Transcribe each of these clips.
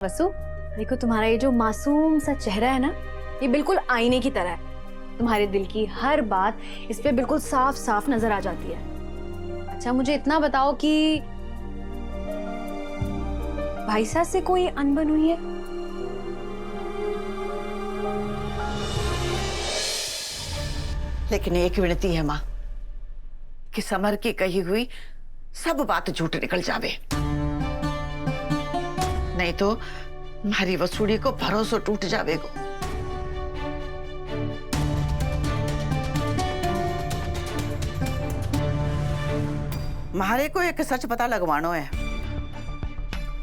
वसु, देखो तुम्हारा ये जो मासूम सा चेहरा है ना, ये बिल्कुल आईने की तरह है। तुम्हारे दिल की हर बात इस पे बिल्कुल साफ साफ नजर आ जाती है। अच्छा मुझे इतना बताओ कि भाई साहब से कोई अनबन हुई है? लेकिन एक विनती है माँ कि समर की कही हुई सब बात झूठ निकल जावे, नहीं तो हमारी वसूड़ी को भरोसा टूट जावेगो। म्हारे को एक सच पता लगवानो है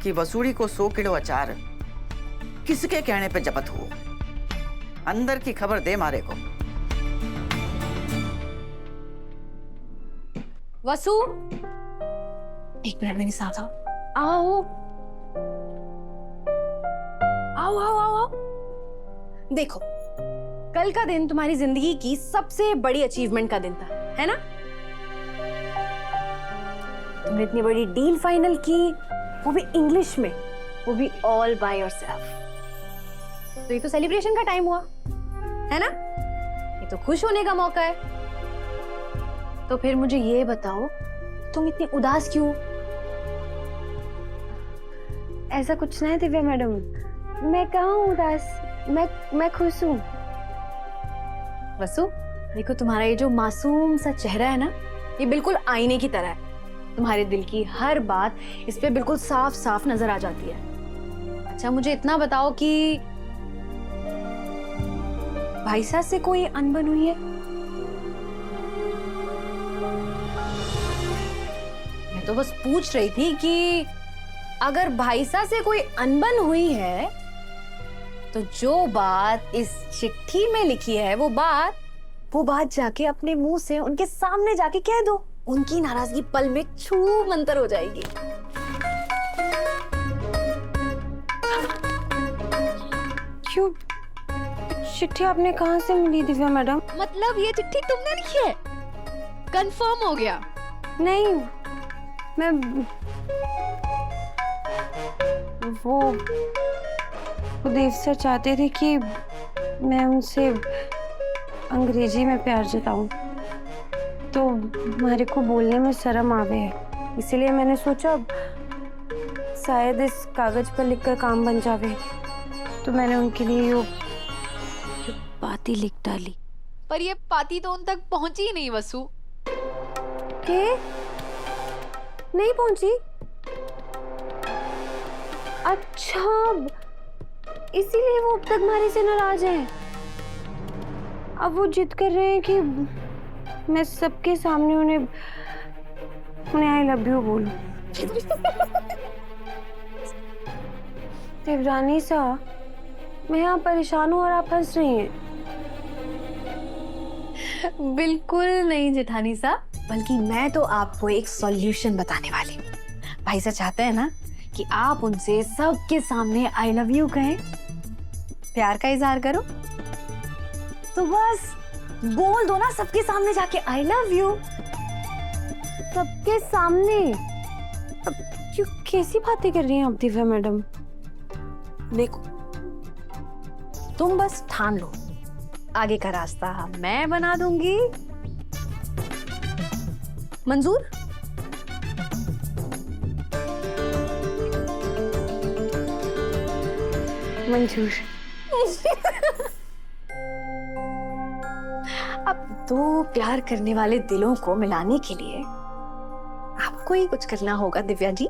कि वसूड़ी को 100 किलो अचार किसके कहने पे जब्त हुआ। अंदर की खबर दे मारे को। वसु, एक मिनट मेरे साथ आओ। आओ आओ आओ आओ। देखो, कल का दिन तुम्हारी जिंदगी की सबसे बड़ी अचीवमेंट का दिन था, है ना? तुमने इतनी बड़ी डील फाइनल की, वो भी इंग्लिश में, वो भी ऑल बाय योरसेल्फ। तो ये तो सेलिब्रेशन का टाइम हुआ, है ना? ये तो खुश होने का मौका है। तो फिर मुझे ये बताओ, तुम इतनी उदास क्यों? ऐसा कुछ नहीं दिव्या मैडम, मैं कहाँ हूँ उदास, मैं खुश हूँ। वसु, देखो तुम्हारा ये जो मासूम सा चेहरा है ना, ये बिल्कुल आईने की तरह है। तुम्हारे दिल की हर बात इस पे बिल्कुल साफ साफ नजर आ जाती है। अच्छा मुझे इतना बताओ कि भाई साहब से कोई अनबन हुई है? मैं तो बस पूछ रही थी कि अगर भाई साहब से कोई अनबन हुई है तो जो बात इस चिट्ठी में लिखी है वो बात जाके अपने मुंह से उनके सामने जाके कह दो। उनकी नाराजगी पल में छू मंतर हो जाएगी। क्यों? चिट्ठी आपने कहाँ से मिली दिव्या मैडम? मतलब ये चिट्ठी तुमने लिखी है? कंफर्म हो गया? नहीं, मैं वो देव सर चाहते थे कि मैं उनसे अंग्रेजी में प्यार जताऊं, तो हमारे को बोलने में शर्म आवे है, इसीलिए मैंने सोचा शायद इस कागज पर लिखकर काम बन जावे, तो मैंने उनके लिए ये बात ही लिख डाली। पर ये पाती तो उन तक पहुंची ही नहीं वसु। के? नहीं पहुंची? अच्छा, इसीलिए वो अब तक हमारे से नाराज हैं। अब वो जिद कर रहे हैं कि मैं सबके सामने उन्हें आई लव यू बोलूं। देवरानी सा, मैं यहाँ परेशान हूँ और आप हंस रही हैं। बिल्कुल नहीं जेठानी साहब, बल्कि मैं तो आपको एक सॉल्यूशन बताने वाली हूँ। भाई साहब चाहते हैं ना कि आप उनसे सबके सामने आई लव यू कहें, प्यार का इजहार करो। तो बस बोल दो ना सबके सामने जाके आई लव यू। सबके सामने? अब क्यों, कैसी बातें कर रही हैं आप दिव्या मैडम? देखो, तुम बस ठान लो, आगे का रास्ता मैं बना दूंगी। मंजूर? मंजूर। अब दो प्यार करने वाले दिलों को मिलाने के लिए आपको ही कुछ करना होगा दिव्या जी।